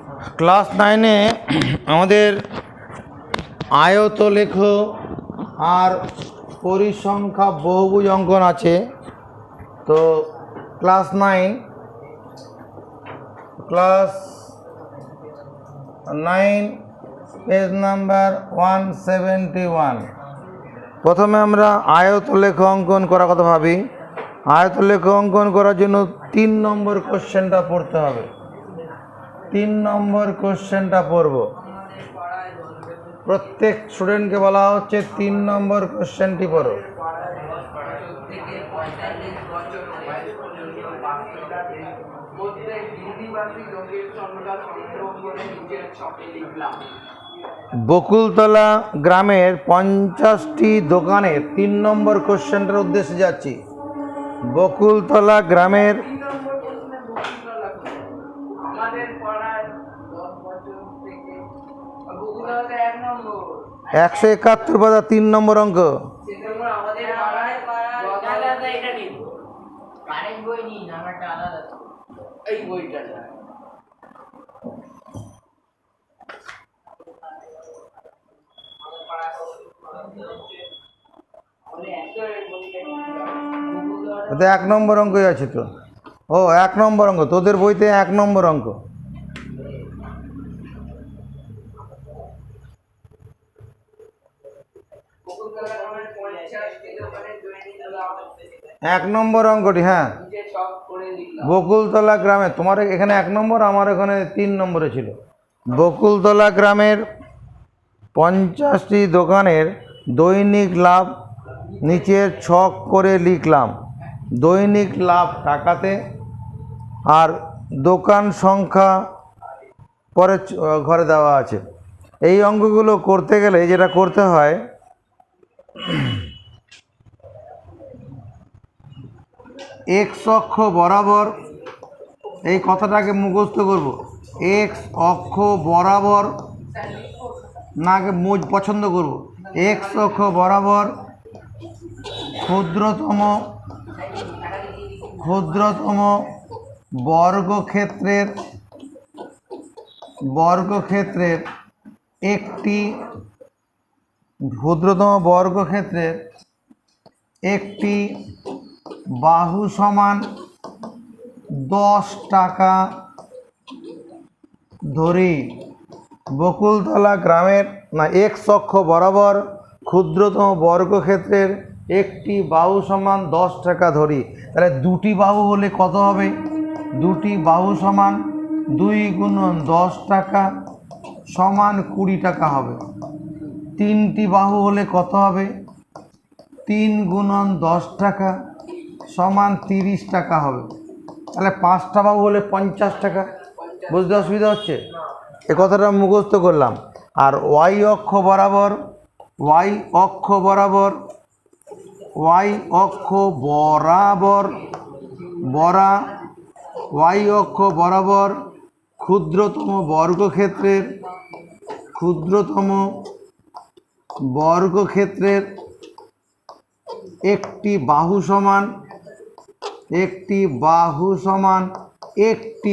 Class 9-এ আমাদের আয়তলেখ আর পরিসংখ্যা বহুভুজ অঙ্কন আছে। তো ক্লাস 9 পেজ নাম্বার 171। প্রথমে আমরা আয়তলেখ অঙ্কন করার কথা ভাবি। আয়তলেখ অঙ্কন করার জন্য 3 নম্বর কোশ্চেনটা পড়তে হবে। 3 নম্বর কোশ্চেনটা পড়ব। প্রত্যেক স্টুডেন্টকে বলা হচ্ছে 3 নম্বর কোশ্চেনটি পড়ো। বকুলতলা গ্রামের 50টি দোকানের 3 নম্বর কোশ্চেনটার উদ্দেশ্যে যাচ্ছি। বকুলতলা গ্রামের 171 পাতা 3 নম্বর অঙ্ক। ওতে 1 নম্বর অঙ্কই আছে তো। ও 1 নম্বর অঙ্ক, তোদের বইতে 1 নম্বর অঙ্ক। এক নম্বর অঙ্কটি, হ্যাঁ, বকুলতলা গ্রামে, তোমার এখানে 1 নম্বর, আমার এখানে 3 নম্বরে ছিল। বকুলতলা গ্রামের 50টি দোকানের দৈনিক লাভ নিচের ছক করে লিখলাম। দৈনিক লাভ টাকাতে আর দোকান সংখ্যা পরে ঘরে দেওয়া আছে। এই অঙ্কগুলো করতে গেলে যেটা করতে হয়, এক্স অক্ষ বরাবর, এই কথাটাকে মুখস্থ করব। এক্স অক্ষ বরাবর না, আগে পছন্দ করব। এক্স অক্ষ বরাবর ক্ষুদ্রতম বর্গক্ষেত্রের একটি বাহু সমান 10 টাকা ধরি। বকুলতলা গ্রামের এক্স অক্ষ বরাবর ক্ষুদ্রতম বর্গক্ষেত্রের একটি বাহু সমান 10 টাকা ধরি। তাহলে দুটি বাহু হলে কত হবে? দুটি বাহু সমান 2 গুণন 10 টাকা সমান 20 টাকা হবে। তিনটি বাহু হলে কত হবে? 3 গুণন 10 টাকা সমান 30 টাকা হবে। তাহলে 5টা বাহু হলে 50 টাকা। বুঝতে অসুবিধা হচ্ছে? এ কথাটা মুখস্থ করলাম। আর ওয়াই অক্ষ বরাবর ক্ষুদ্রতম বর্গক্ষেত্রের একটি বাহু সমান একটি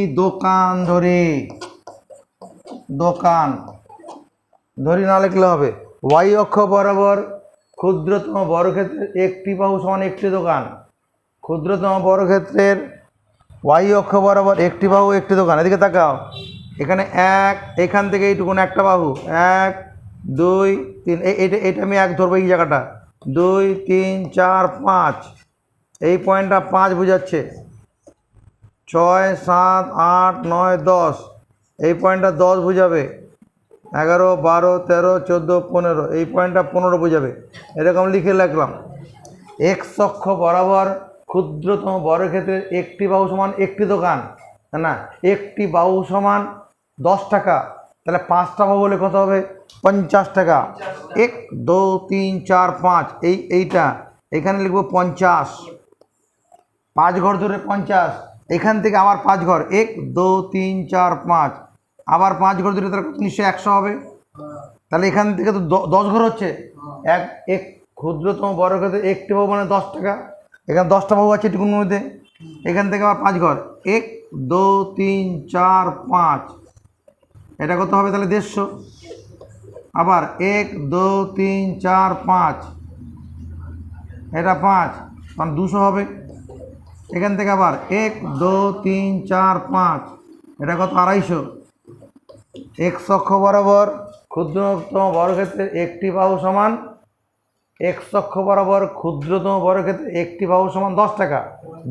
দোকান ধরি না লিখলে হবে। ওয়াই অক্ষ বরাবর ক্ষুদ্রতম বর্গক্ষেত্রের একটি বাহু সমান একটি দোকান। ক্ষুদ্রতম বর্গক্ষেত্রের ওয়াই অক্ষ বরাবর একটি বাহু একটি দোকান। এদিকে তাকাও, এখানে এখান থেকে এইটুকুন একটা বাহু, 1 2 3, এইটা আমি 1 ধরবো। এই জায়গাটা 2 3 4 5, এই পয়েন্টটা 5 বোঝাচ্ছে। 6 7 8 9 10, এই পয়েন্টটা 10 বোঝাবে। 11 12 13 14 15, এই পয়েন্টটা 15 বোঝাবে। এরকম লিখে রাখলাম। এক্স অক্ষ বরাবর ক্ষুদ্রতম বর্গক্ষেত্রের একটি বাহু সমান একটি দোকান, না, একটি বাহু সমান 10 টাকা। তাহলে 5টা বাহু হলে কত হবে? 50 টাকা। 1 2 3 4 5, এইটা এখানে লিখবো 50। 5 ঘর ধরে 50, এখান থেকে আবার 5 ঘর, 1 2 3 4 5, আবার 5 ঘর ধরে, তার নিশ্চয়ই 100 হবে। তাহলে এখান থেকে তো 10 ঘর হচ্ছে। এক ক্ষুদ্রতম বর্গক্ষেত্রের একটি বাহু মানে 10 টাকা। এখানে 10টা বাহু আছে এটুকুর মধ্যে। এখান থেকে আবার 5 ঘর, 1 2 3 4 5, এটা কত হবে তাহলে 150। আবার 1 2 3 4 5, এটা 5 মানে 200 হবে। এখান থেকে আবার 1 2 3 4 5, এটা কত 250। x অক্ষ বরাবর ক্ষুদ্রতম বর্গক্ষেত্রের একটি বাহু সমান, x অক্ষ বরাবর ক্ষুদ্রতম বর্গক্ষেত্রের একটি বাহু সমান 10 টাকা,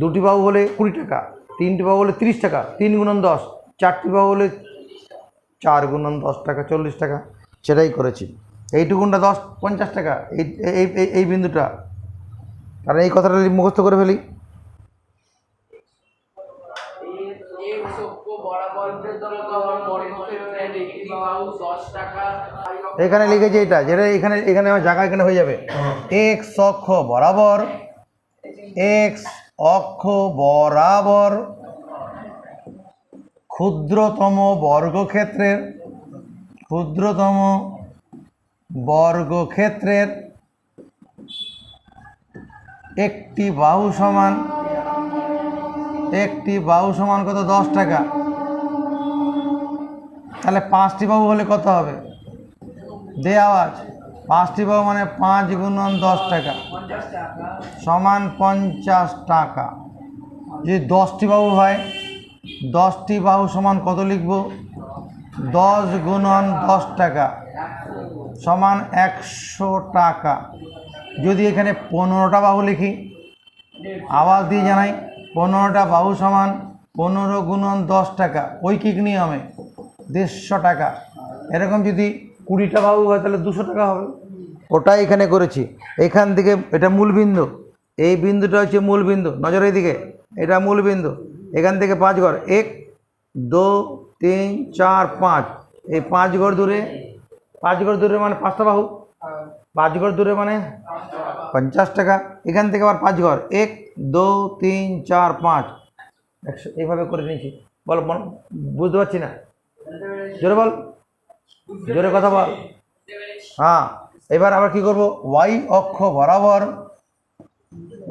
দুটি বাহু হলে 20 টাকা, তিনটি বাহু হলে 30 টাকা, 3 গুণন 10, চারটি বাহু হলে 4 গুণন 10 টাকা 40 টাকা। সেটাই করেছি। এইটুকুনটা 50 টাকা, এই এই এই বিন্দুটা, কারণ এই কথাটা মুখস্থ করে ফেলি। এখানে লিখেছি এটা, যেটা এখানে এখানে আমার জায়গা এখানে হয়ে যাবে। এক্স অক্ষ বরাবর, এক্স অক্ষ বরাবর ক্ষুদ্রতম বর্গক্ষেত্রের, ক্ষুদ্রতম বর্গক্ষেত্রের একটি বাহু সমান, একটি বাহু সমান কত 10 টাকা। তাহলে 5টি বাহু হলে কত হবে? দে আওয়াজ। 5টি বাহু মানে 5 গুণন 10 টাকা সমান 50 টাকা। যদি 10টি বাহু হয়, 10টি বাহু সমান কত লিখব? 10 গুণন 10 টাকা সমান 100 টাকা। যদি এখানে 15টা বাহু লিখি, আওয়াজ দিয়ে জানাই, 15টা বাহু সমান 15 গুণন 10 টাকা, ঐকিক নিয়মে 150 টাকা। এরকম যদি 20টা বাহু হয় তাহলে 200 টাকা হবে। ওটাই এখানে করেছি। এখান থেকে এটা মূল বিন্দু, এই বিন্দুটা হচ্ছে মূল বিন্দু, নজর এইদিকে, এটা মূল বিন্দু। এখান থেকে 5 ঘর, 1 2 3 4 5, এই 5 ঘর দূরে, 5 ঘর দূরে মানে 5টা বাহু, 5 ঘর দূরে মানে 50 টাকা। এখান থেকে আবার 5 ঘর, 1 2 3 4 5, 100। এইভাবে করে নিয়েছি। বল, বুঝতে পারছি না, জোরে বল, জোরে কথা বল। হ্যাঁ, এবার আবার কি করব? ওয়াই অক্ষ বরাবর,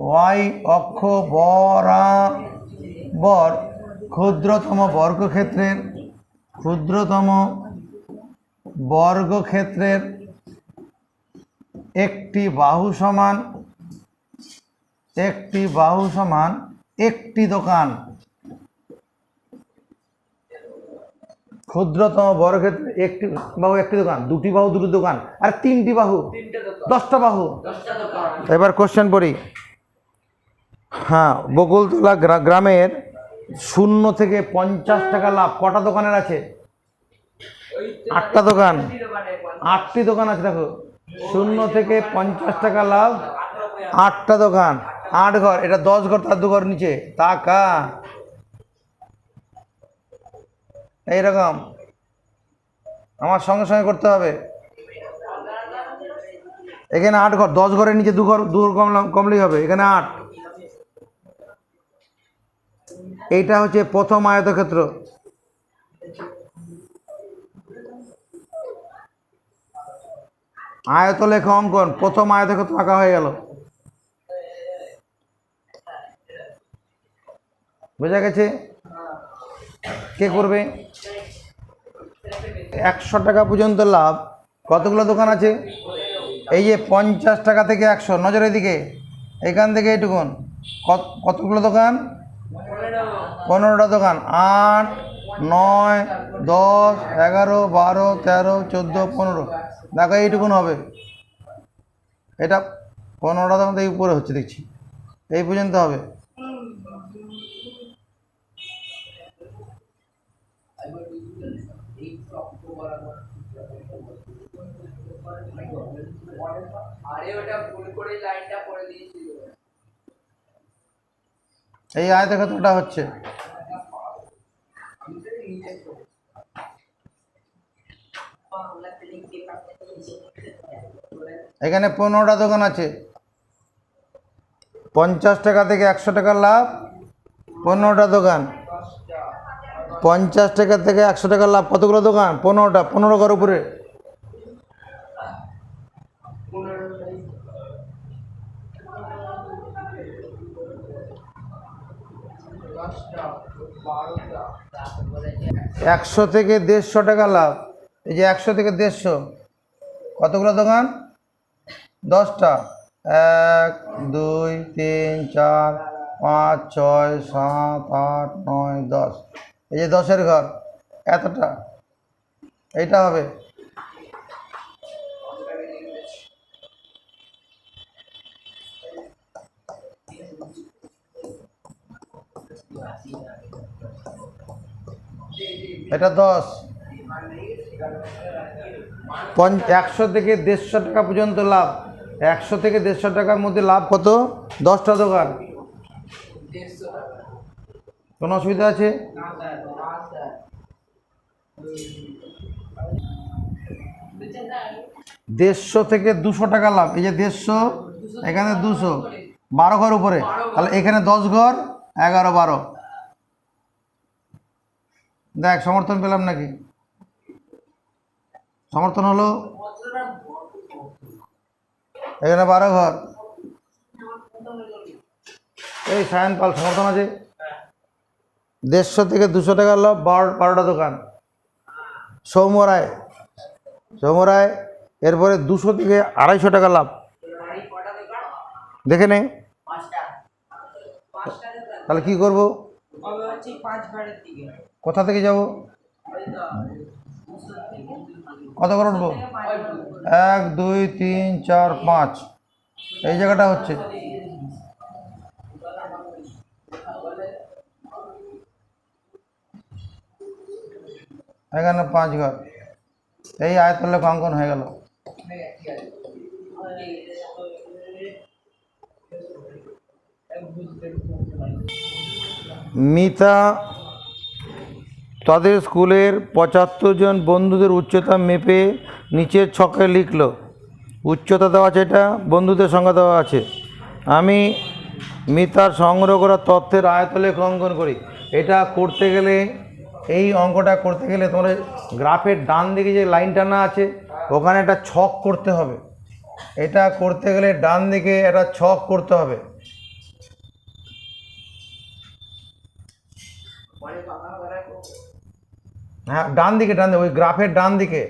ওয়াই অক্ষ বরাবর ক্ষুদ্রতম বর্গক্ষেত্রের, ক্ষুদ্রতম বর্গক্ষেত্রের একটি বাহু সমান, একটি বাহু সমান একটি দোকান। ক্ষুদ্রতম বর্গক্ষেত্রে একটি বাহু একটি দোকান, দুটি বাহু দুটি দোকান, আর 3টি বাহু 10টা বাহু। এবার কোশ্চেন পড়ি। হ্যাঁ, বকুলতলা গ্রামের 0 থেকে 50 টাকা লাভ কটা দোকানের আছে? 8টা দোকান, 8টি দোকান আছে। দেখো, 0 থেকে 50 টাকা লাভ, 8টা দোকান, 8 ঘর, এটা 10 ঘর, তার 2 ঘর নিচে টাকা। এইরকম আমার সঙ্গে সঙ্গে করতে হবে। এখানে 8 ঘর, 10 ঘরের নিচে 2 ঘর, 2 কমলেই হবে। এখানে 8। এইটা হচ্ছে প্রথম আয়তক্ষেত্র। আয়তলেখ অঙ্কন, প্রথম আয়তক্ষেত্র আঁকা হয়ে গেল। বোঝা গেছে? কে করবে? 100 টাকা পর্যন্ত লাভ, কতগুলো দোকান আছে? এই যে 50 টাকা থেকে 100, নজরের দিকে, এখান থেকে এইটুকুন, কতগুলো দোকান? 15টা দোকান। 8 9 10 11 12 13 14 15, দেখো এইটুকুন হবে। এটা 15টা দোকান থেকে উপরে হচ্ছে দেখছি, এই পর্যন্ত হবে। এই আয়তক্ষেত্রটা হচ্ছে, এখানে 15টা দোকান আছে, 50 টাকা থেকে 100 টাকা লাভ, 15টা দোকান। 50 টাকা থেকে 100 টাকা লাভ, কতগুলো দোকান? 15টা, 15 ঘর উপরে। 100 থেকে 150 টাকা লাভ। এই যে 100 থেকে 150, কতগুলো দোকান? 10টা। 1 2 3 4 5 6 7 8 9 10। এই যে 10-এর ঘর, এতটা, এইটা হবে। এটা 10। 100 থেকে 150 টাকা পর্যন্ত লাভ। 100 থেকে 150 টাকার মধ্যে লাভ কত? 10টা দোকান। কোনো অসুবিধা আছে? 150 থেকে 200 টাকা লাভ। এই যে 150, এখানে 200, 12 ঘর উপরে, তাহলে এখানে 10 ঘর, 11 12। দেখ সমর্থন পেলাম নাকি? সমর্থন হলো। এখানে 12 ঘর। এই সায়ন পাল সমর্থন আছে। 150 থেকে 200 টাকা লাভ, 12টা দোকান। সৌম্য রায়, এরপরে 200 থেকে 250 টাকা লাভ। দেখে নে তাহলে কি করব? কোথা থেকে যাব? কত করে উঠবো? 1 2 3 4 5, এই জায়গাটা হচ্ছে। এখানে 5 ঘর, এই আয়তলে অঙ্কন হয়ে গেল। মিতা তাদের স্কুলের 75 জন বন্ধুদের উচ্চতা মেপে নিচের ছকে লিখল। উচ্চতা দেওয়া আছে, এটা বন্ধুদের সংখ্যা দেওয়া আছে। আমি মিতার সংগ্রহ করা তথ্যের আয়তলেখ অঙ্কন করি। এটা করতে গেলে, এই অঙ্কটা করতে গেলে তোমার গ্রাফের ডান দিকে যে লাইন টানা আছে ওখানে একটা ছক করতে হবে। এটা করতে গেলে ডান দিকে একটা ছক করতে হবে। হ্যাঁ, ডান দিকে, ওই গ্রাফের ডান দিকে।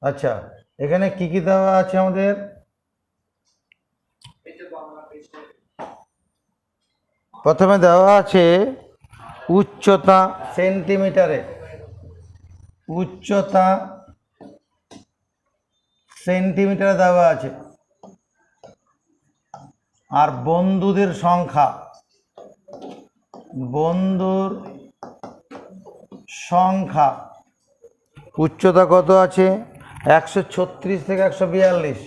আচ্ছা, এখানে কি কি দেওয়া আছে আমাদের? প্রথমে দেওয়া আছে উচ্চতা সেন্টিমিটারে, উচ্চতা সেন্টিমিটারে দেওয়া আছে। আর বন্ধুদের সংখ্যা, বন্ধুর সংখ্যা, উচ্চতা কত আছে? 136 থেকে 142,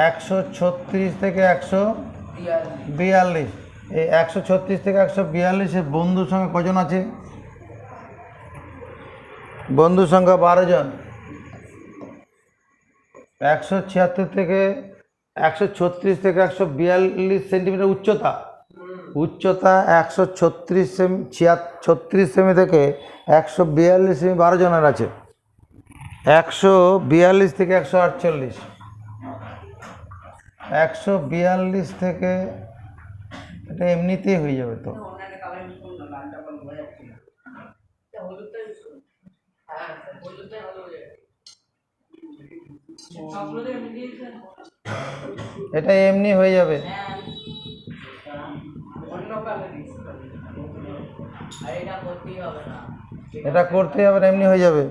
136 থেকে 142। এই 136 থেকে 142-এ বন্ধুর সংখ্যা কজন আছে? বন্ধুর সংখ্যা 12 জন। 176 থেকে 136 থেকে 142 সেন্টিমিটার উচ্চতা। উচ্চতা 136 সেমি, 36 সেমি থেকে 142 সেমি 12 জনের আছে। 142 থেকে 148, 142 থেকে, এটা এমনিতেই হয়ে যাবে তো। এটা এমনি হয়ে যাবে। এটা করতে হবে না, এমনি হয়ে যাবে।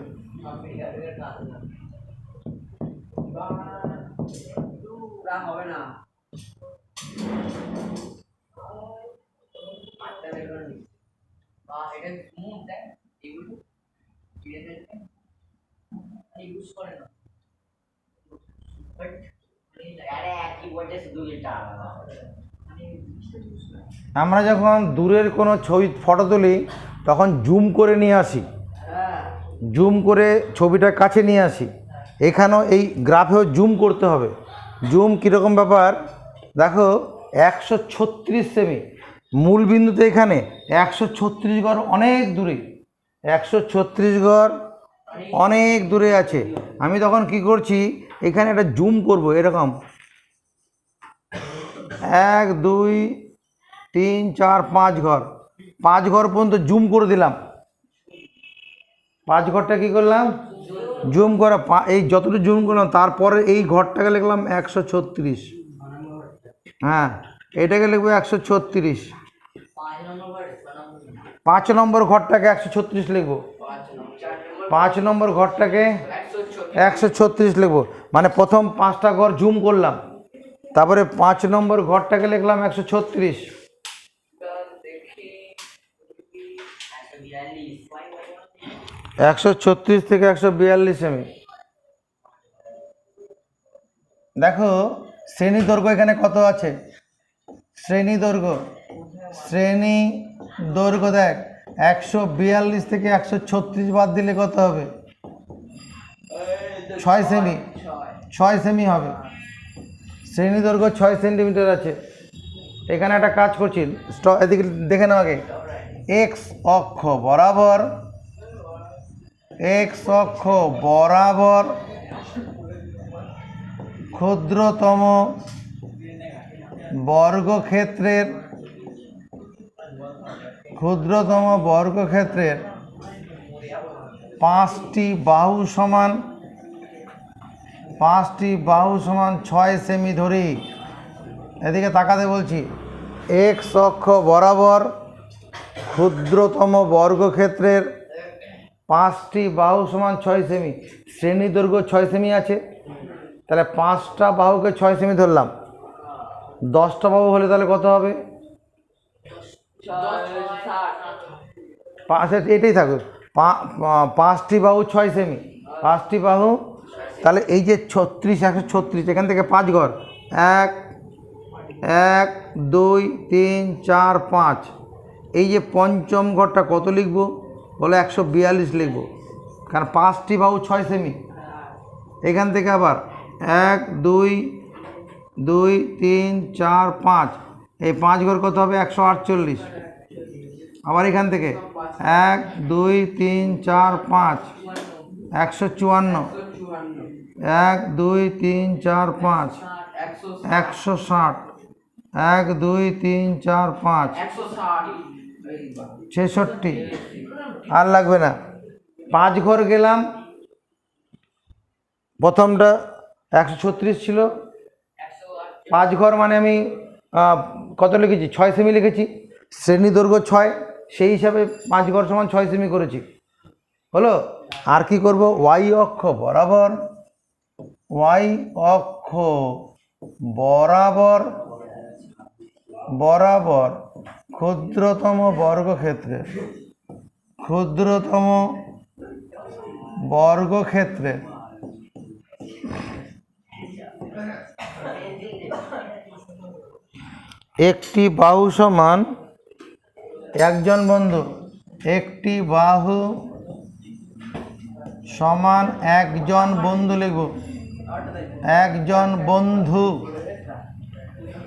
আমরা যখন দূরের কোনো ছবি ফটো তুলি তখন জুম করে নিয়ে আসি, জুম করে ছবিটা কাছে নিয়ে আসি। এখানেও এই গ্রাফেও জুম করতে হবে। জুম কীরকম ব্যাপার দেখো, 136 সেমি মূল বিন্দুতে, এখানে 136 ঘর অনেক দূরে, 136 ঘর অনেক দূরে আছে। আমি তখন কি করছি, এখানে একটা জুম করব, এরকম 1 2 3 4 5 ঘর, 5 ঘর পর্যন্ত জুম করে দিলাম। 5 ঘরটা কি করলাম, জুম করা। এই যতটুকু জুম করলাম, তারপরে এই ঘরটাকে লিখলাম 136। হ্যাঁ, এটাকে লিখবো 136। 5 নম্বর ঘরটাকে 136 লিখবো। 5 নম্বর ঘরটাকে 136 লিখবো, মানে প্রথম 5টা ঘর জুম করলাম, তারপরে 5 নম্বর ঘরটাকে লিখলাম 136। 136 থেকে 142 সেমি। দেখো শ্রেণী দৈর্ঘ্য এখানে কত আছে, শ্রেণী দৈর্ঘ্য দেখ 142 থেকে 136 বাদ দিলে কত হবে, 6 সেমি, 6 সেমি হবে। শ্রেণী দৈর্ঘ্য 6 সেন্টিমিটার আছে। এখানে একটা কাজ করছি, এদিকে দেখে নাও আগে। এক্স অক্ষ বরাবর ক্ষুদ্রতম বর্গক্ষেত্রের 5টি বাহু সমান 6 সেমি ধরি। এদিকে তাকাতে বলছি। এক্স অক্ষ বরাবর ক্ষুদ্রতম বর্গক্ষেত্রের 5টি বাহু সমান 6 সেমি। শ্রেণী দৈর্ঘ্য 6 সেমি আছে, তাহলে 5টা বাহুকে 6 সেমি ধরলাম। 10টা বাহু হলে তাহলে কত হবে, এটাই থাকুক। 5টি বাহু 6 সেমি, 5টি বাহু। তাহলে এই যে 136 এখান থেকে 5 ঘর, 1 2 3 4 5, এই যে পঞ্চম ঘরটা কত লিখব, বলে 142 লিখব, কারণ 5টি বাহু 6 সেমি। এখান থেকে আবার 1 2 3 4 5, এই 5 ঘর কত হবে, 148। আবার এখান থেকে 1 2 3 4 5, 154। 1 2 3 4 5, 160। 1 2 3 4 5, 66। আর লাগবে না। 5 ঘর গেলাম, প্রথমটা 136 ছিল। 5 ঘর মানে আমি কত লিখেছি, 6 সেমি লিখেছি। শ্রেণী দৈর্ঘ্য 6, সেই হিসাবে 5 ঘর সমান 6 সেমি করেছি, হলো। আর কি করব, ওয়াই অক্ষ বরাবর ক্ষুদ্রতম বর্গক্ষেত্রে একটি বাহু সমান একজন বন্ধু, একটি বাহু সমান একজন বন্ধু লিখব, একজন বন্ধু।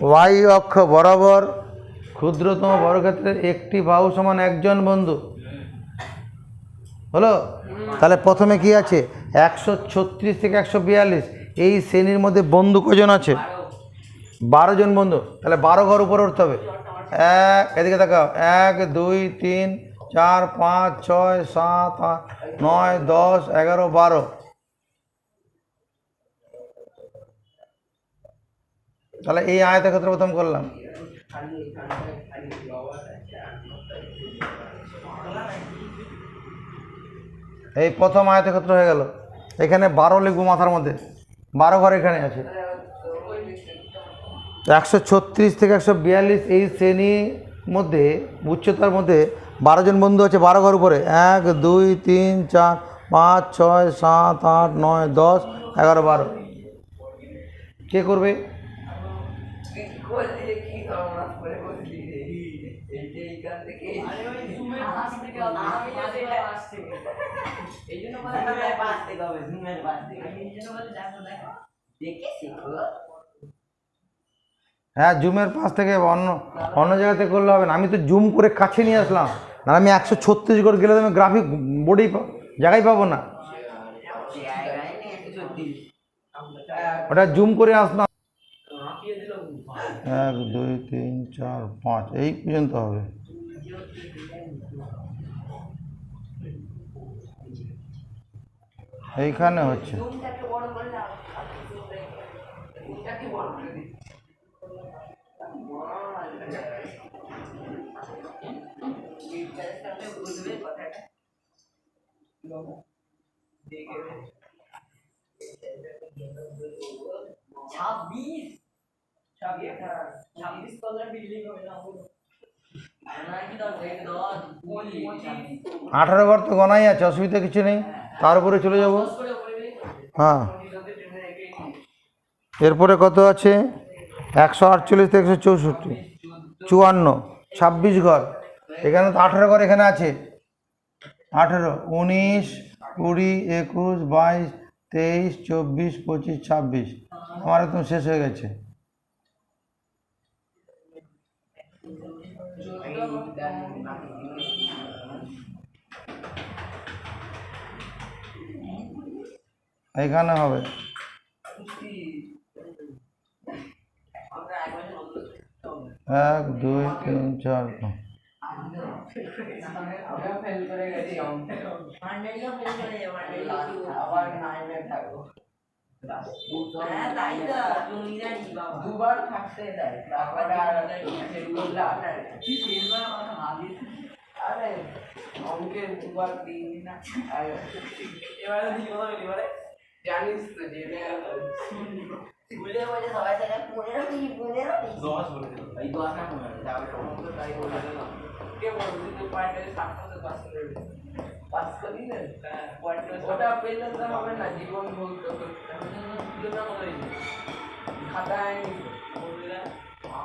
ওয়াই অক্ষ বরাবর ক্ষুদ্রতম বর্গক্ষেত্রের একটি বাহু সমান একজন বন্ধু, হলো। তাহলে প্রথমে কি আছে, 136 থেকে 142, এই শ্রেণীর মধ্যে বন্ধু কজন আছে, 12 জন বন্ধু। তাহলে 12 ঘর উপরে উঠতে হবে। এদিকে দেখাও, 1 2 3 4 5 6 7 8 9 10 11 12। তাহলে এই আয়তক্ষেত্র প্রথম করলাম। এই প্রথম আয়তক্ষেত্র হয়ে গেল। এখানে 12 লিখবো মাথার মধ্যে, 12 ঘর এখানে আছে। 136 থেকে 142 এই শ্রেণীর মধ্যে, উচ্চতার মধ্যে 12 জন বন্ধু আছে, 12 ঘর উপরে। 1 2 3 4 5 6 7 8 9 10 11 12। কে করবে, হ্যাঁ জুমের পাশ থেকে, অন্য জায়গাতে করলে হবে না। আমি তো জুম করে কাছে নিয়ে আসলাম, না আমি 136 করে গেলে আমি গ্রাফিক বোর্ডেই জায়গায় পাবো না, ওটা জুম করে আসলাম। 1 2 3 4 5 এই পর্যন্ত হবে। এইখানে হচ্ছে আঠারো ঘর তো গনাই আছে, অসুবিধা কিছু নেই, তার উপরে চলে যাব। হ্যাঁ, এরপরে কত আছে? 148 থেকে 164, 54, 26 ঘর। এখানে তো 18 ঘর এখানে আছে। 18, 19, 20, 21, 22, 23, 24, 25, 26। আমার একদম শেষ হয়ে গেছে। এখানে হবে 1 2 3 4 দুবার থাকতে দেয়, তারপরে আর আরে অঙ্কের দুবার দিই না। এবারে এবারে জানিস তো যে স্কুলে বলে সবাই তারা 15 কি 10 বলে দিল, এই 10 না 15 তাহলে সমস্ত তাই বলে দিলাম। কে বলছিস তো পয়েন্টে 7 পাস করে পাস করি না, পয়েন্ট ওটা পেলে তো হবে না, জীবন বলতে জন্য করে খাতায় বলরা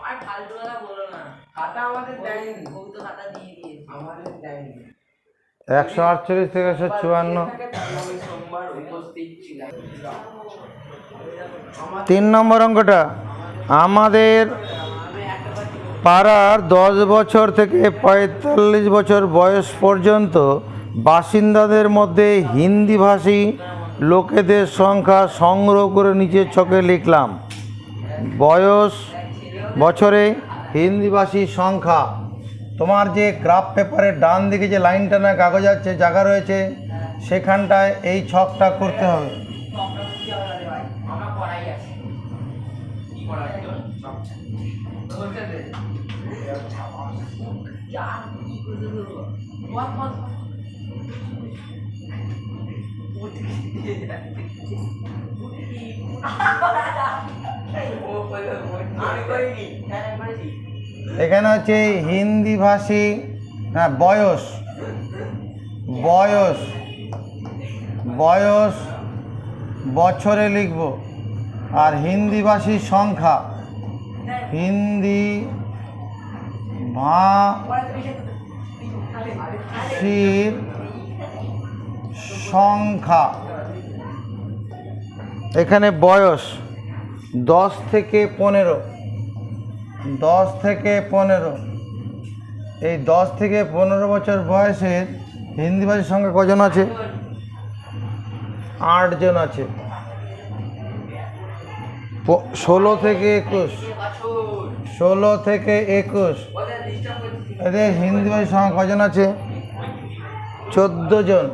আর ফালতু কথা বলো না, খাতা আমাদের দেয়নি, ও তো খাতা দিয়ে দিয়েছে, আমাদের দেয়নি। 148 থেকে 154। 3 নম্বর অঙ্কটা, আমাদের পাড়ার 10 বছর থেকে 45 বছর বয়স পর্যন্ত বাসিন্দাদের মধ্যে হিন্দিভাষী লোকেদের সংখ্যা সংগ্রহ করে নিচের ছকে লিখলাম। বছরে হিন্দিভাষী সংখ্যা, তোমার যে গ্রাফ পেপারের ডান দিকে যে লাইনটা না কাগজ আছে জায়গা রয়েছে, সেখানটায় এই ছকটা করতে হবে। এখানে হচ্ছে হিন্দিভাষী, হ্যাঁ বয়স বয়স বয়স বছরে লিখব, আর হিন্দিভাষী সংখ্যা, হিন্দি ভাষীর সংখ্যা। এখানে বয়স 10 থেকে 15, 10 থেকে 15, এই 10 থেকে 15 বছর বয়সের হিন্দিভাষীর সংখ্যা কজন আছে? 8 জন আছে। 16 থেকে 21, 16 থেকে 21 এদের হিন্দিভাষীর সংখ্যা কজন আছে? 14 জন,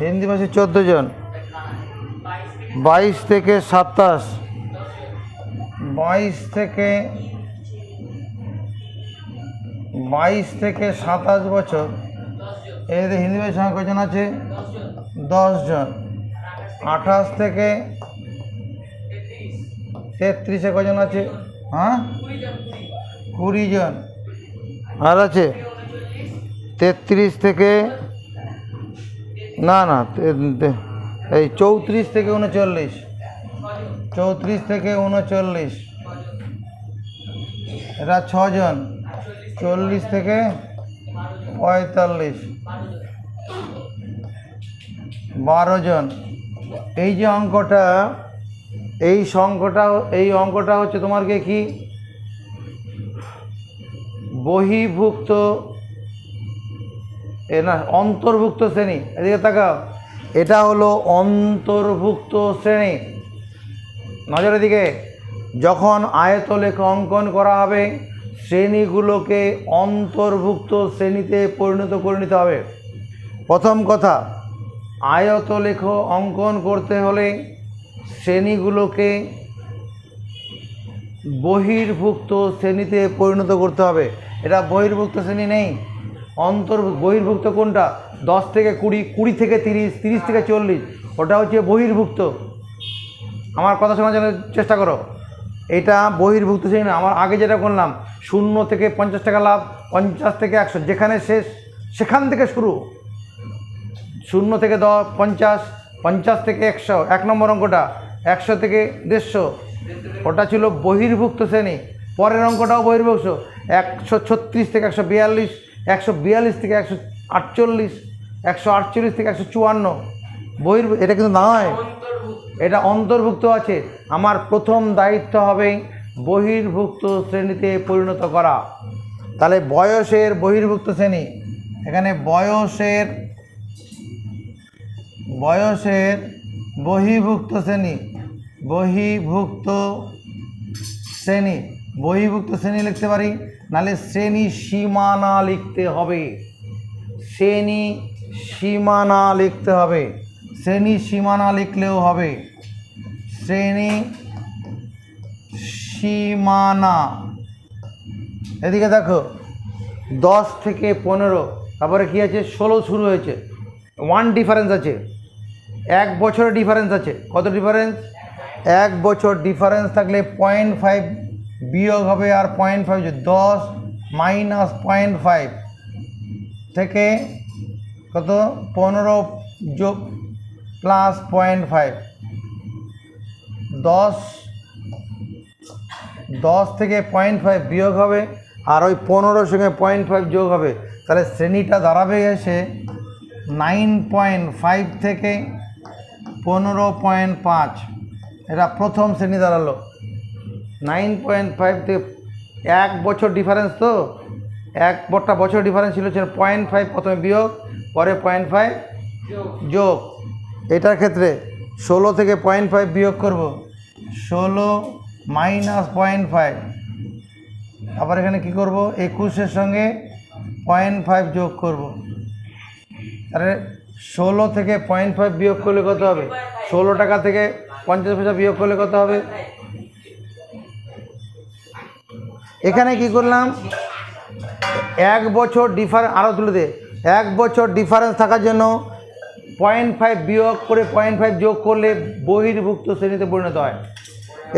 হিন্দিভাষী 14 জন। 22 থেকে 27, 22 থেকে 27 বছর এদের হিন্দিভাষী সংখ্যা কজন আছে? 10 জন। 28 থেকে 33 কজন আছে? হ্যাঁ 20 জন। আর আছে 33 থেকে না না এই 34 থেকে 39, 34 থেকে 39 এরা 6 জন। 40 থেকে 45 12 জন। এই যে অঙ্কটা, এই অঙ্কটা হচ্ছে তোমাকে কি বহির্ভুক্ত এ না, অন্তর্ভুক্ত শ্রেণী, এদিকে তাকাও, এটা হলো অন্তর্ভুক্ত শ্রেণী। নজরের দিকে, যখন আয়তলেখ অঙ্কন করা হবে শ্রেণীগুলোকে অন্তর্ভুক্ত শ্রেণীতে পরিণত করে নিতে হবে। প্রথম কথা, আয়তলেখ অঙ্কন করতে হলে শ্রেণীগুলোকে বহির্ভুক্ত শ্রেণীতে পরিণত করতে হবে। এটা বহির্ভুক্ত শ্রেণী নেই, বহির্ভুক্ত কোনটা? 10 থেকে 20, 20 থেকে 30, 30 থেকে 40, ওটা হচ্ছে বহির্ভুক্ত। আমার কথা শোনার জন্য চেষ্টা করো, এটা বহির্ভুক্ত শ্রেণী না। আমার আগে যেটা করলাম, 0 থেকে 50 টাকা লাভ, 50 থেকে 100, যেখানে শেষ সেখান থেকে শুরু। 0 থেকে 10, 50, 50 থেকে 100, 1 নম্বর অঙ্কটা, 100 থেকে 150, ওটা ছিল বহির্ভুক্ত শ্রেণী। পরের অঙ্কটাও বহির্ভুক্ত, 136 থেকে 142, 142 থেকে 148, 148 থেকে 154 এটা কিন্তু নয়, এটা অন্তর্ভুক্ত আছে। আমার প্রথম দায়িত্ব হবে বহির্ভুক্ত শ্রেণীতে পরিণত করা। তাহলে বয়সের বহির্ভুক্ত শ্রেণী, এখানে বয়সের বহির্ভুক্ত শ্রেণী, বহির্ভুক্ত শ্রেণী লিখতে পারি, নাহলে শ্রেণী সীমানা লিখতে হবে। শ্রেণী সীমানা লিখতে হবে, শ্রেণী সীমানা লিখলেও হবে। শ্রেণী সীমানা, এদিকে দেখো, 10 থেকে 15, তারপরে কি আছে, 16 শুরু হয়েছে। 1 ডিফারেন্স আছে, 1 বছরের ডিফারেন্স আছে। কত ডিফারেন্স? 1 বছর ডিফারেন্স থাকলে 0.5 বিয়োগ হবে আর 0.5, 10 মাইনাস 0.5 থেকে কত, 15 যোগ প্লাস 0.5, 10 থেকে 0.5 বিয়োগ হবে আর ওই 15 সঙ্গে 0.5 যোগ হবে। তাহলে শ্রেণীটা দাঁড়াবে এসে 9.5 থেকে 15.5, এটা প্রথম শ্রেণী দাঁড়ালো। 9.5 থেকে 1 বছর ডিফারেন্স, তো 1 বছর ডিফারেন্স ছিল 0.5, প্রথমে বিয়োগ, পরে 0.5 যোগ। এটার ক্ষেত্রে 16 থেকে 0.5 বিয়োগ করব, 16 মাইনাস 0.5, আবার এখানে কি করব, 21-এর সঙ্গে 0.5 যোগ করব। তাহলে 16 থেকে 0.5 বিয়োগ করলে কত হবে? 16 টাকা থেকে 50 পয়সা বিয়োগ করলে কত হবে? এখানে কি করলাম, 1 বছর ডিফারেন্স, আরও তুলে দে, 1 বছর ডিফারেন্স থাকার জন্য 0.5 বিয়োগ করে 0.5 যোগ করলে বহির্ভুক্ত শ্রেণীতে পরিণত হয়।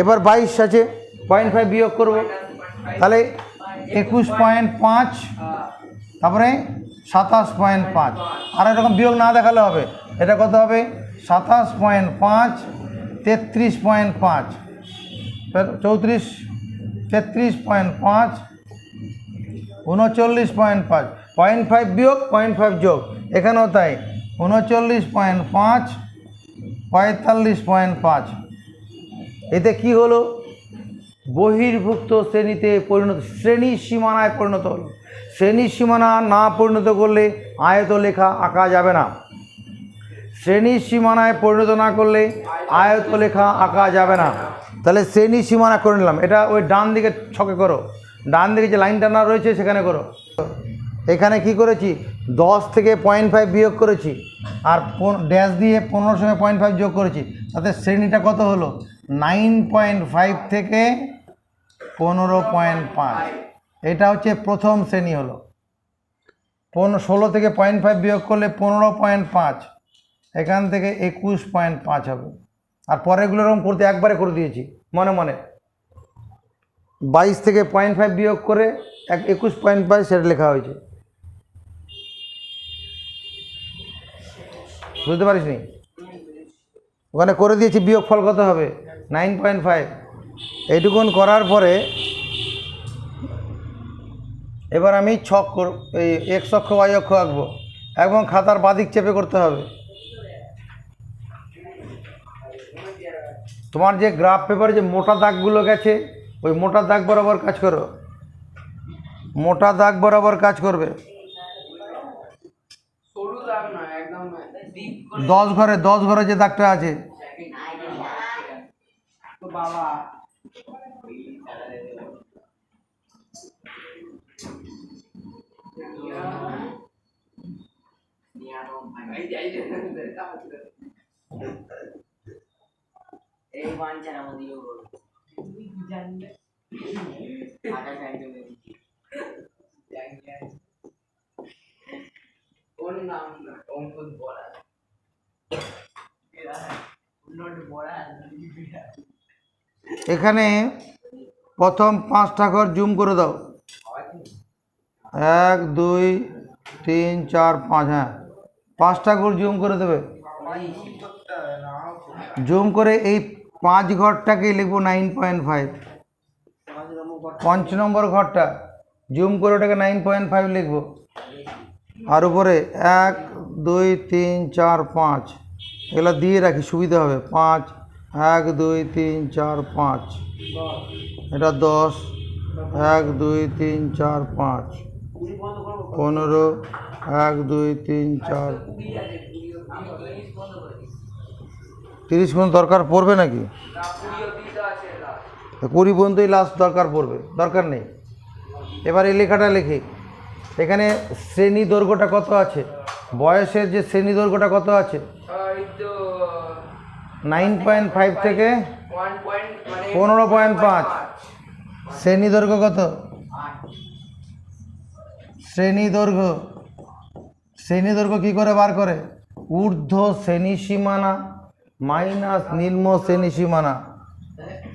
এবার 22 আছে, 0.5 বিয়োগ করব, তাহলে 21.5, তারপরে 27.5, আর এরকম বিয়োগ না দেখালে হবে। এটা কত হবে? 27.5, 33.5, 34, 33.5, 39.5, 0.5 বিয়োগ 0.5 যোগ, এখানেও তাই, 39.5, 45.5। এতে কি হলো? বহির্ভুক্ত শ্রেণীতে পরিণত, শ্রেণী সীমানায় পরিণত হলো। শ্রেণী সীমানা না পরিণত করলে আয়তলেখা আঁকা যাবে না। শ্রেণী সীমানায় পরিণত না করলে আয়তলেখা আঁকা যাবে না। তাহলে শ্রেণী সীমানা করে নিলাম। এটা ওই ডান দিকে ছকে করো, ডান দিকে যে লাইনটা না রয়েছে সেখানে করো। এখানে কি করেছি, 10 থেকে 0.5 বিয়োগ করেছি আর ড্যাশ দিয়ে 15 সঙ্গে 0.5 যোগ করেছি, তাতে শ্রেণীটা কত হলো? 9.5 থেকে 15.5। এটা হচ্ছে প্রথম শ্রেণী হলো। 16 থেকে 0.5 বিয়োগ করলে 15.5, এখান থেকে 21.5 হবে। আর পরেরগুলো এরকম করতে একবারে করে দিয়েছি মনে মনে। 22 থেকে 0.5 বিয়োগ করে 21.5 সেটা লেখা হয়েছে। বুঝতে পারিস নি? ওখানে করে দিয়েছি বিয়োগ ফল কত হবে? 9.5। এইটুকুন করার পরে এবার আমি ছক এই এক্স অক্ষ ওয়াই অক্ষ আঁকবো এবং খাতার বাদিক চেপে করতে হবে। তোমার যে গ্রাফ পেপারে যে মোটা দাগগুলো গেছে ওই মোটা দাগ বরাবর কাজ করো, মোটা দাগ বরাবর কাজ করবে। 10 ঘরে যে দাগটা আছে, তো বাবা এই বাঞ্চার আমাদের ওর নাম অঙ্কুশ বড়া এখানে প্রথম 5টা ঘর জুম করে দাও। 1 2 3 4 5, হ্যাঁ 5টা ঘর জুম করে দেবে। জুম করে এই 5 ঘরটাকে লিখবো 9.5। 5 নম্বর ঘরটা জুম করে ওটাকে 9.5 লিখবো। আর উপরে 1 2 3 4 5 এগুলো দিয়ে রাখি, সুবিধা হবে। 5 1 2 3 4 5, এটা 10 1 2 3 4 5 15 1 2 3 4 30 পর্যন্ত দরকার পড়বে নাকি? 20 পর্যন্তই লাস্ট দরকার পড়বে, দরকার নেই। এবার এই লেখাটা লিখি। এখানে শ্রেণী দৈর্ঘ্যটা কত আছে, বয়সের যে শ্রেণী দৈর্ঘ্যটা কত আছে? 9.5 থেকে 15.5। শ্রেণী দৈর্ঘ্য কত? শ্রেণী দৈর্ঘ্য কী করে বার করে? ঊর্ধ্ব শ্রেণী সীমানা মাইনাস নিম্ন শ্রেণী সীমানা।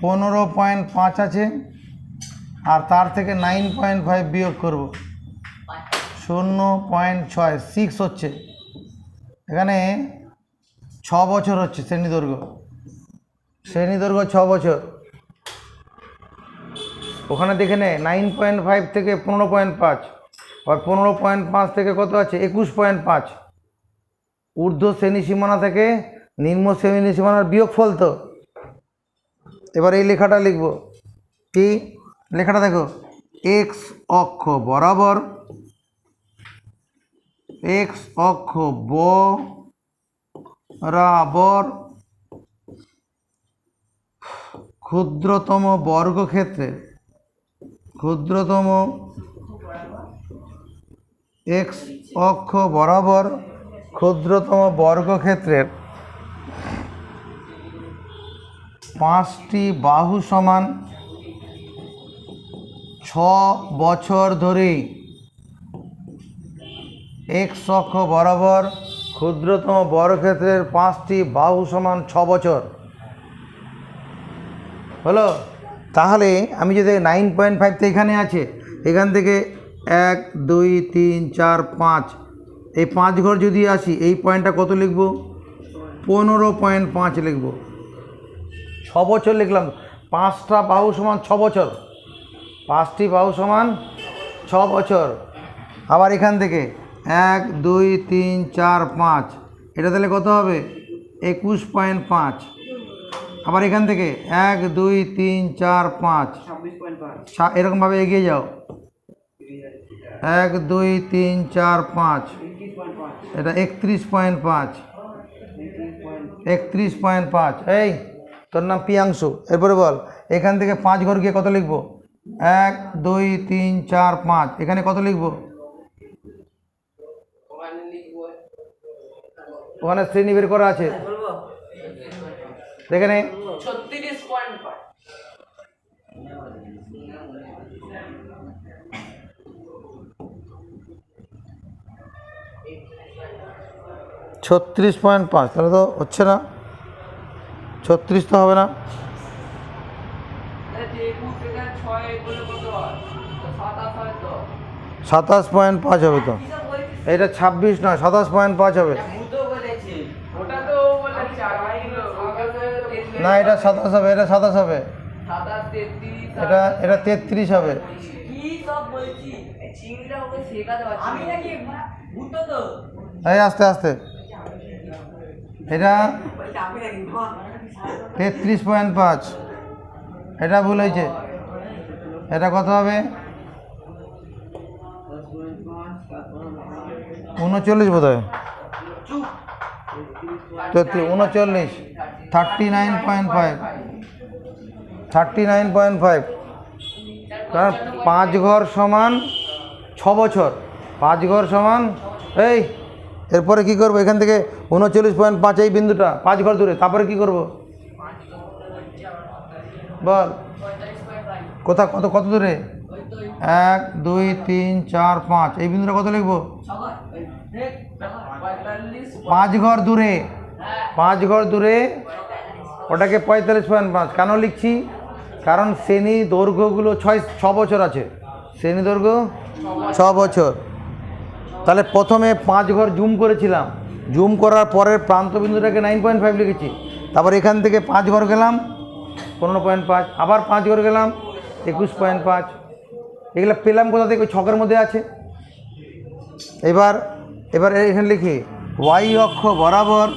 15.5 আছে, আর তার থেকে 9.5 বিয়োগ করব, 0.6 6 হচ্ছে। এখানে 6 বছর হচ্ছে শ্রেণী দৈর্ঘ্য 6 বছর। ওখানে দেখে নে 9.5 থেকে 15.5, আর 15.5 থেকে কত আছে? 21.5। ঊর্ধ্ব শ্রেণী সীমানা থেকে নিম্ন শ্রেণী সীমানার বিয়োগফল তো। এবার এই লেখাটা লিখব। কি লেখাটা দেখো? এক্স অক্ষ বরাবর ক্ষুদ্রতম বর্গক্ষেত্রের এক্স অক্ষ বরাবর ক্ষুদ্রতম বর্গক্ষেত্রের 5টি বাহু সমান 6 বছর ধরেই এক্স অক্ষ বরাবর ক্ষুদ্রতম বর্গক্ষেত্রের 5টি বাহু সমান 6 বছর হলো। তাহলে আমি যদি 9.5 তো এখানে আছে, এখান থেকে 1 2 3 4 5 এই 5 ঘর যদি আসি, এই পয়েন্টটা কত লিখব? 15.5 লিখব। 6 বছর লিখলাম। 5টা বাহু সমান 6 বছর, 5টি বাহু সমান 6 বছর। আবার এখান থেকে 1 2 3 4 5 এটা তাহলে কত হবে? 21.5। আবার এখান থেকে 1 2 3 4 5 এরকমভাবে এগিয়ে যাও। 1 2 3 4 5 এটা 31.5। এই তোর নাম পিয়াংশু। এরপরে বল এখান থেকে 5 ঘর গিয়ে কত লিখব? 1 2 3 4 5 এখানে কত লিখব? ওখানে শ্রেণী বের করা আছে, দেখে নে। 36.5 তাহলে তো হচ্ছে না, 36 তো হবে না। 27.5 হবে তো, এটা 26 নয় 27.5 হবে না, এটা 27 হবে, এটা 27 হবে, এটা 33 হবে। এই আস্তে আস্তে, এটা 33.5, এটা ভুল হয়েছে। এটা কত হবে? 39 বোধ হয়। 39, 39.5, 39.5, কারণ 5 ঘর সমান 6 বছর, 5 ঘর সমান এই এরপরে কি করবো এখান থেকে 39.5 এই বিন্দুটা 5 ঘর দূরে, তারপরে কি করব বল, কোথা কত কত দূরে, 1 2 3 4 5, এই বিন্দুটা কত লিখবো, 5 ঘর দূরে, 5 ঘর দূরে, ওটাকে 45.5 কেন লিখছি, কারণ শ্রেণী দৈর্ঘ্যগুলো 6 বছর আছে, শ্রেণী দৈর্ঘ্য 6 বছর। তাহলে প্রথমে 5 ঘর জুম করেছিলাম, জুম করার পরের প্রান্তবিন্দুটাকে 9.5 লিখেছি, তারপর এখান থেকে 5 ঘর গেলাম 15.5, আবার 5 ঘর গেলাম 21.5, এগুলো পেলাম কোথা থেকে, ওই ছকের মধ্যে আছে। এবার এখানে লিখি ওয়াই অক্ষ বরাবর,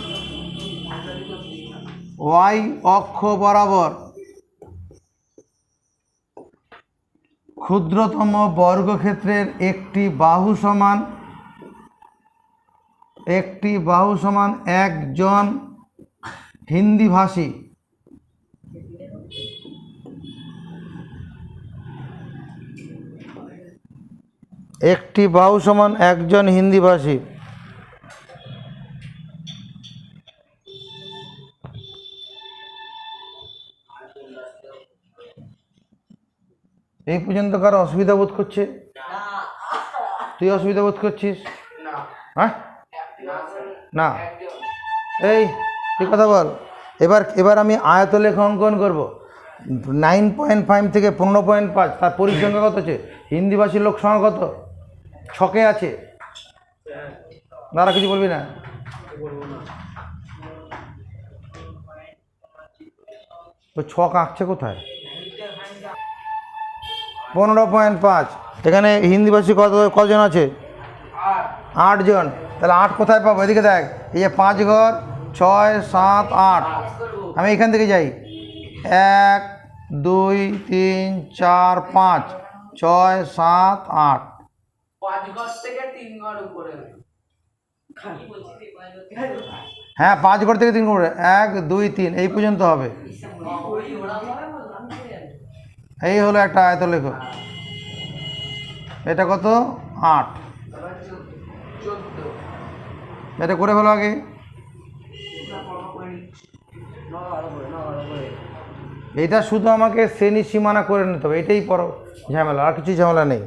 ওয়াই অক্ষ বরাবর ক্ষুদ্রতম বর্গক্ষেত্রের একটি বাহু সমান একজন হিন্দিভাষী একটি বাহু সমান একজন হিন্দিভাষী। এই পর্যন্ত কারো অসুবিধা বোধ করছে, তুই অসুবিধা বোধ করছিস, হ্যাঁ না, এই তুই কথা বল। এবার আমি আয়তলেখ অঙ্কন করব, 9.5 থেকে 15.5, তার পরিসংখ্যা কত আছে, হিন্দিভাষীর লোক সংখ্যা কত, ছকে আছে, দাঁড়া কিছু বলবি না, তো ছক আঁকছে কোথায়, 15.5, এখানে হিন্দিভাষী কজন আছে, 8 জন, তাহলে 8 কোথায় পাবো, এদিকে দেখ, এই যে 5 ঘর 6 7 8, আমি এখান থেকে যাই 1 2 3 4 5 6 7 8, 5 ঘর থেকে 3 ঘর উপরে, হ্যাঁ 5 ঘর থেকে 3 ঘর, 1 2 3 এই পর্যন্ত হবে, এই হলো একটা আয়তলেখ, এটা কত 8, এটা করে ফেলো আগে, এটা শুধু আমাকে শ্রেণী সীমানা করে নিতে হবে, এটাই পর ঝামেলা, আর কিছু ঝামেলা নেই।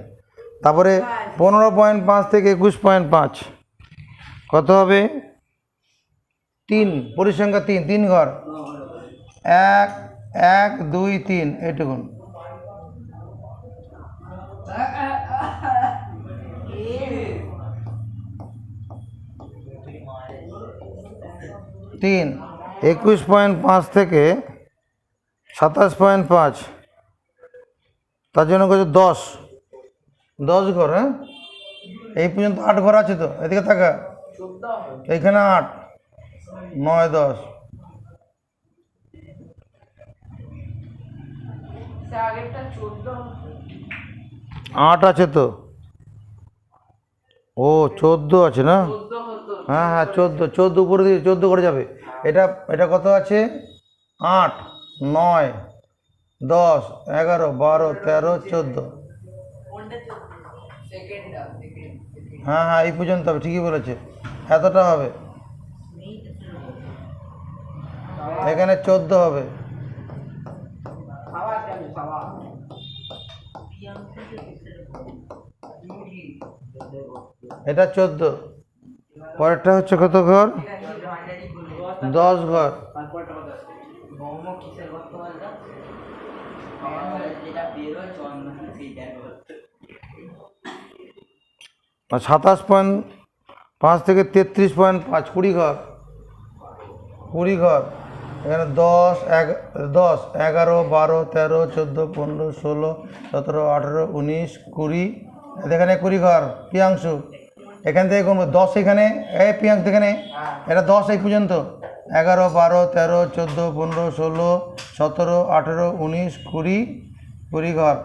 তারপরে 15.5 থেকে 21.5 কত হবে, 3 পরিসংখ্যা 3 ঘর, 1 1 2 3 এইটুকুন, তিন 21.5 থেকে 27.5, তার জন্য কত 10 ঘর, হ্যাঁ এই পর্যন্ত 8 ঘর আছে তো, এদিকে থাকা এইখানে 8 9 10, আগেরটা 14, 8 আছে তো, ও 14 আছে না, 14 হতো, হ্যাঁ হ্যাঁ 14 উপরে দিয়ে 14 করে যাবে, এটা কত আছে 8 9 10 11 12 13 14, সেকেন্ডটা, হ্যাঁ হ্যাঁ এই পর্যন্ত হবে, ঠিকই বলেছে, এতটা হবে, এখানে 14 হবে, খাওয়া কেন খাওয়া, এটা 14, পরেরটা হচ্ছে কত ঘর, 10 ঘর, আর 27.5 থেকে 33.5 20 ঘর, 20 ঘর, এখানে 10 11 12 13 14 15 16 17 18 19 20, এখানে 20 ঘর, প্রিয়াংশু এখান থেকে কমবে 10, এখানে এই প্রিয়াংশু এখানে এটা 10 এই পর্যন্ত, 11 12 13 14 15 16 17 18 19 20 20 ঘর,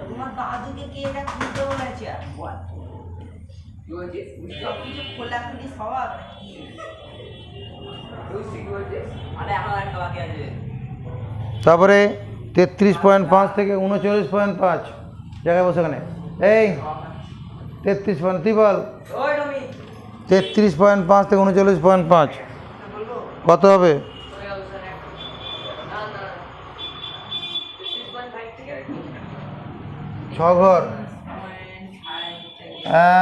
তোমার দাদুকে কে এটা খুলতে বলেছে আর বল কি বলছিস সব কিছু খোলাখুলি স্বভাব কি বলছিস আরে এখন একটা বাকি আছে তারপরে 33.5 থেকে 39.5 জায়গায় বসে ওখানে এই 33 তুই বল ওই রমি 33.5 থেকে 39.5 বলবো কত হবে? ছ ঘর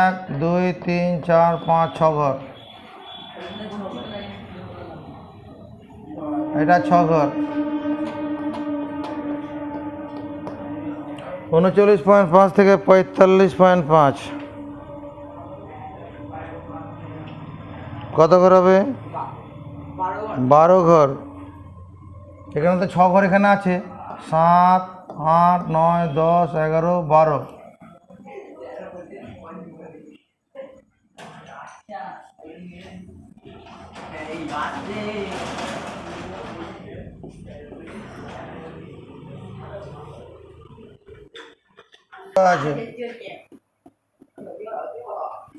1 2 3 4 5 6 ঘর, এটা 6 ঘর। 39.5 থেকে 45.5 কত ঘর হবে? 12 ঘর। এখানে তো 6 ঘর এখানে আছে, 7 8 9 10 11 12। আছে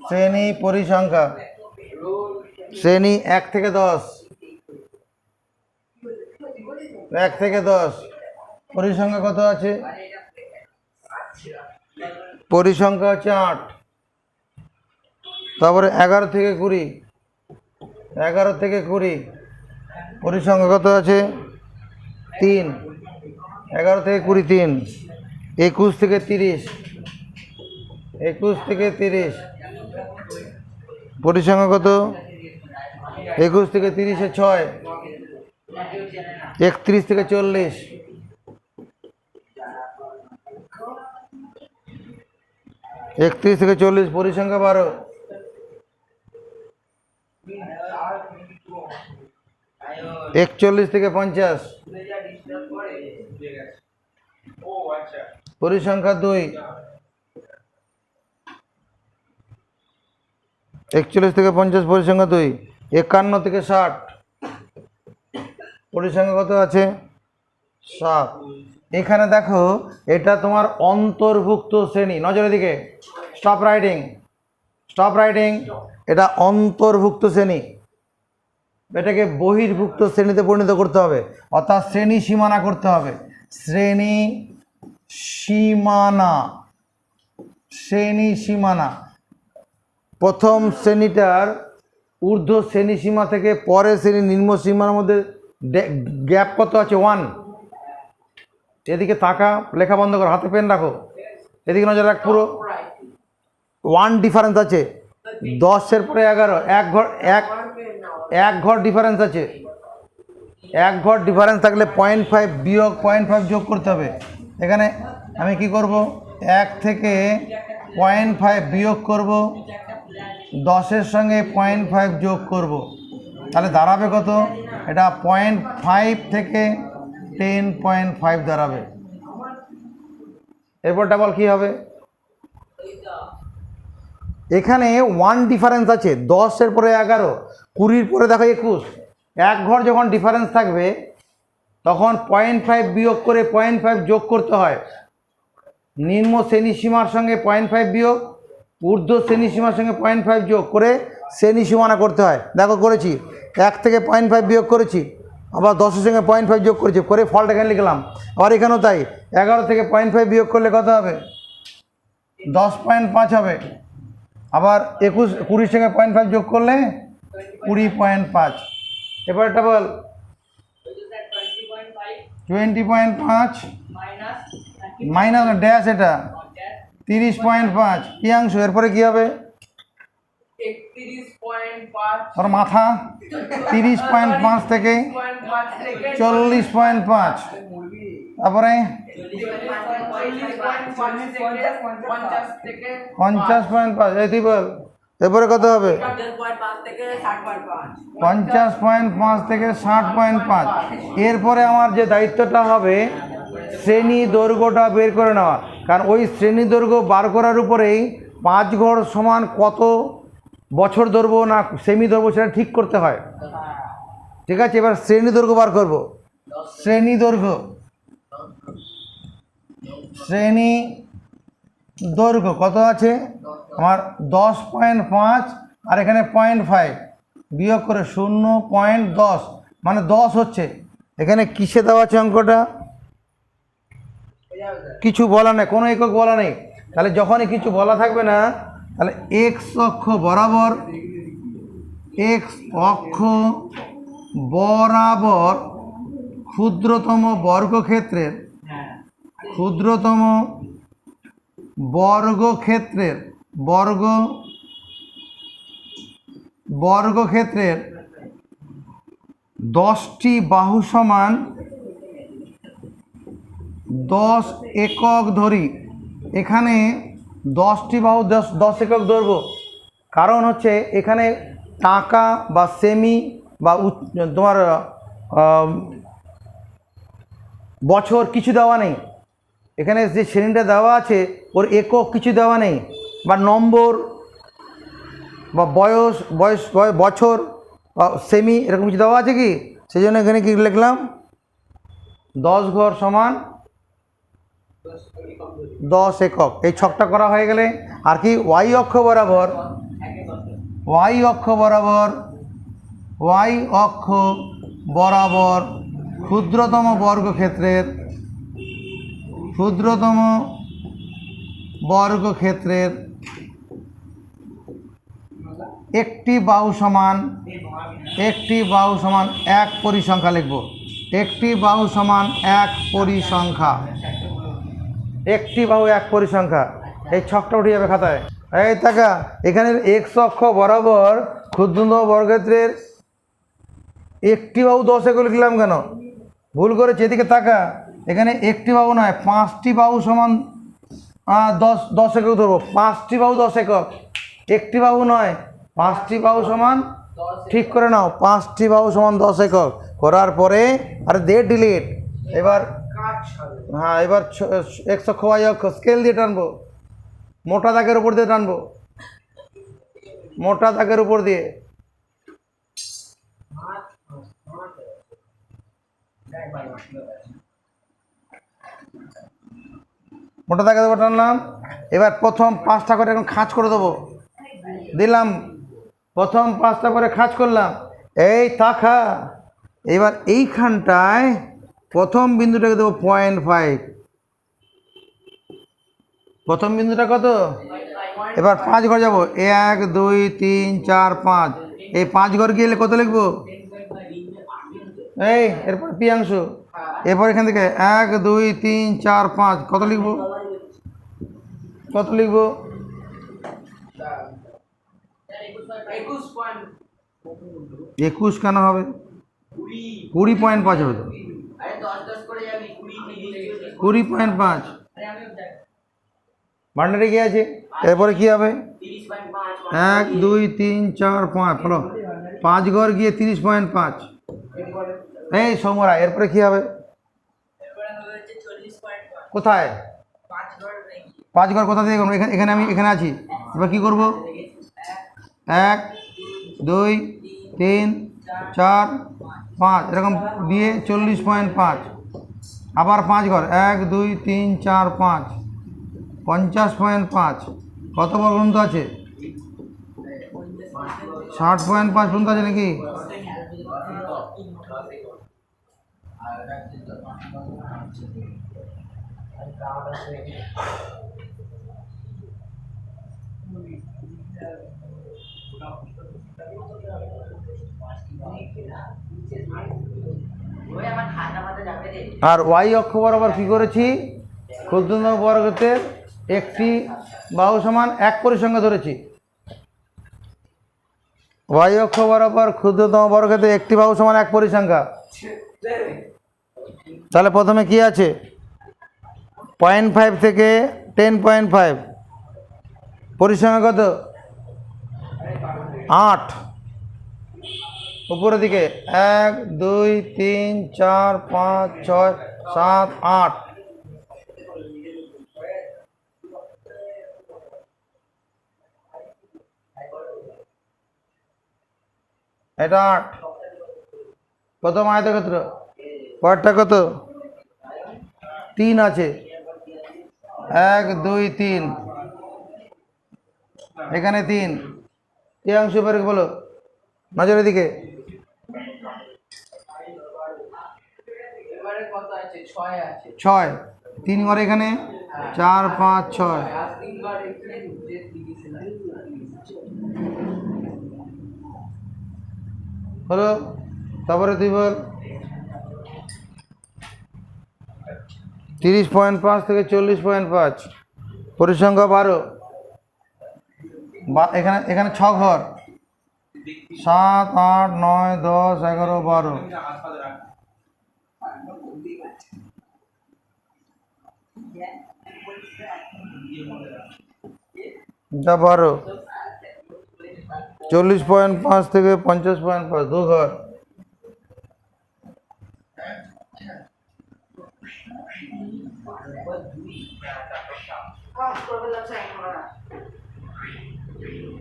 শ্রেণী পরিসংখ্যা, শ্রেণী 1 থেকে 10, 1 থেকে 10 পরিসংখ্যা কত আছে? পরিসংখ্যা হচ্ছে 8। তারপরে 11 থেকে 20, 11 থেকে 20 পরিসংখ্যা কত আছে? 3। 11 থেকে 20 3। 21 থেকে 30, 21 থেকে 30 পরিসংখ্যা কত? 21 থেকে 30 এ 6। 31 থেকে 40, 31 থেকে 40 পরিসংখ্যা 12। 41 থেকে 50 পরিসংখ্যা 2। 41 থেকে 50 পরিসংখ্যা 2। 51 থেকে 60 পরিসংখ্যা কত আছে? 7। এখানে দেখো এটা তোমার অন্তর্ভুক্ত শ্রেণী, নজরের দিকে, স্টপ রাইটিং, স্টপ রাইটিং। এটা অন্তর্ভুক্ত শ্রেণী, এটাকে বহির্ভুক্ত শ্রেণীতে পরিণত করতে হবে, অর্থাৎ শ্রেণী সীমানা করতে হবে। শ্রেণী সীমানা, শ্রেণী সীমানা। প্রথম শ্রেণীটার ঊর্ধ্ব শ্রেণী সীমা থেকে পরের শ্রেণী নিম্ন সীমার মধ্যে গ্যাপ কত আছে? 1। এদিকে তাকা, লেখা বন্ধ করো, হাতে পেন রাখো, এদিকে নজর রাখ। পুরো 1 ডিফারেন্স আছে। 10-এর পরে 11, এক ঘর ডিফারেন্স আছে। 1 ঘর ডিফারেন্স থাকলে 0.5 বিয়োগ 0.5 যোগ করতে হবে। এখানে আমি কি করব? 1 থেকে 0.5 বিয়োগ করব, 10-এর সঙ্গে 0.5 যোগ করব, তাহলে দাঁড়াবে কত? এটা 0.5 থেকে 10.5 দাঁড়াবে। এরপর ডাবল কি হবে? এখানে 1 ডিফারেন্স আছে, 10-এর পরে 11, 20-র পরে দেখো 21। 1 ঘর যখন ডিফারেন্স থাকবে তখন 0.5 বিয়োগ করে 0.5 যোগ করতে হয়। নিম্ন শ্রেণী সীমার সঙ্গে 0.5 বিয়োগ, ঊর্ধ্ব শ্রেণী সীমার সঙ্গে 0.5 যোগ করে শ্রেণী সীমানা করতে হয়। দেখো করেছি, 1 থেকে 0.5 বিয়োগ করেছি, আবার 10-এর সঙ্গে 0.5 যোগ করেছি, করে ফলটা এখানে লিখলাম। আবার এখানেও তাই, 11 থেকে 0.5 বিয়োগ করলে কত হবে? 10.5 হবে। আবার 20-এর সঙ্গে 0.5 যোগ করলে 20.5। এবার এটা বল 20.5 মাইনাস ড্যাশ, এটা 30.5 প্রিয়াংশু। এরপরে কি হবে? 31.5 তোর মাথা 30.5 থেকে 40.5, তারপরে 50.5। এই তুই বল এরপরে কত হবে? 50.5 থেকে 60.5। এরপরে আমার যে দায়িত্বটা হবে শ্রেণী দৈর্ঘ্যটা বের করে নেওয়া, কারণ ওই শ্রেণী দৈর্ঘ্য বার করার উপরেই 5 ঘর সমান কত বছর ধরবো না সেমি ধরবো সেটা ঠিক করতে হয়। ঠিক আছে, এবার শ্রেণী দৈর্ঘ্য বার করব। শ্রেণী দৈর্ঘ্য শ্রেণী দৈর্ঘ্য কত আছে আমার 10.5 আর এখানে 0.5 বিয়োগ করে 0.10 মানে 10 হচ্ছে। এখানে কিসে দেওয়া আছে অঙ্কটা? কিছু বলা নেই, কোনো একক বলা নেই। তাহলে যখনই কিছু বলা থাকবে না তাহলে এক্স অক্ষ বরাবর ক্ষুদ্রতম বর্গক্ষেত্রের বর্গক্ষেত্রের 10টি বাহু সমান 10 একক ধরি। এখানে 10টি বাহু 10 একক ধরবো, কারণ হচ্ছে এখানে টাকা বা সেমি বা তোমার বছর কিছু দেওয়া নেই। এখানে যে শ্রেণীটা দেওয়া আছে ওর একক কিছু দেওয়া নেই, বা নম্বর বা বছর বা সেমি এরকম কিছু দেওয়া আছে কি? সেই জন্য এখানে কি লিখলাম 10 ঘর সমান 10 একক। এই ছকটা করা হয়ে গেলে আর কি ওয়াই অক্ষ বরাবর ক্ষুদ্রতম বর্গক্ষেত্রের একটি বাহু সমান 1 পরিসংখ্যা লিখব। একটি বাহু সমান 1 পরিসংখ্যা। এই ছকটা উঠে যাবে খাতায়। এই টাকা এখানে এক্স অক্ষ বরাবর ক্ষুদ্রতম বর্গক্ষেত্রের একটি বাহু 10 একক লিখলাম কেন? ভুল করেছি, এদিকে তাকা। এখানে একটি বাহু নয় 5টি বাহু সমান 10 একক ধরবো। 5টি বাহু 10 একক, একটি বাহু নয় 5টি বাহু সমান, ঠিক করে নাও, 5টি বাহু সমান 10 একক করার পরে আরে ডিলিট। এবার হ্যাঁ, এবার এক্স অক্ষ ওয়াই অক্ষ স্কেল দিয়ে টানবো, মোটা দাগের উপর দিয়ে টানবো, মোটা দাগের উপর দিয়ে। মোটা দাগের উপর টানলাম। এবার প্রথম 5টা করে এখন খাঁজ করে দেবো, দিলাম। প্রথম 5টা করে খাঁজ করলাম। এই তাকা এবার এইখানটায় প্রথম বিন্দুটাকে দেবো 0.5। প্রথম বিন্দুটা কত? এবার 5 ঘর যাবো, 1 2 3 4 5। এই 5 ঘর গেলে কত লিখবো? এই এরপর পিয়াংশ, এরপর এখান থেকে 1 2 3 4 5 কত লিখবো? 21 কেন হবে? 20.5 হবে তো। 20.5 ভান্ডারে কি আছে? এরপরে কি হবে? 1 2 3 4 5 ফলো 5 ঘর গিয়ে 30.5। এই সমরা এরপরে কি হবে? কোথায় 5 ঘর কোথা থেকে করবো? এখানে আমি এখানে আছি। এবার কি করব? 1 2 3 4 5 এরকম দিয়ে 40.5। আবার 5 ঘর 1 2 3 4 5 50.5। কত পর্যন্ত আছে? 60.5 পর্যন্ত আছে নাকি? আর ওয়াই অক্ষ বরাবর কি করেছি? ক্ষুদ্রতম বর্গক্ষেত্রের একটি বাহু সমান 1 পরিসংখ্যা ধরেছি। ওয়াই অক্ষ বরাবর ক্ষুদ্রতম বর্গক্ষেত্রের একটি বাহু সমান 1 পরিসংখ্যা। তাহলে প্রথমে কি আছে? 0.5 থেকে 10.5 পরিসংখ্যা কত? 8। উপরের দিকে 1 2 3 4 5 6 7 8। এটা 8 প্রথম আয়তক্ষেত্র। পরেরটা কত? 3 আছে। 1 2 3 এখানে 3 এই অংশ পরে বলো নজরের দিকে এবারে কত আছে 6 আছে 6 3 ঘর এখানে 4 5 6 আর 3 বার এখানে যে দিয়েছিল হলো তারপরে তুই বল 30.5 থেকে 40.5 পরিসংখ্যা 12 এখানে এখানে 6 ঘর 7 8 9 10 11 12 যা 12 40.5 থেকে 50.5 দু ঘর কম করবে লাগছে এখন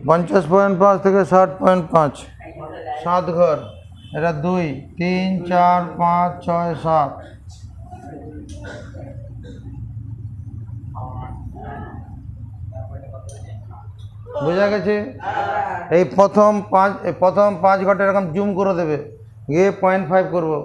50.5 থেকে 60.5 7 ঘর এটা 2 3 4 5 6 7 বোঝা গেছে এই প্রথম 5 ঘরটা এরকম জুম করে দেবে গিয়ে 0.5 করবো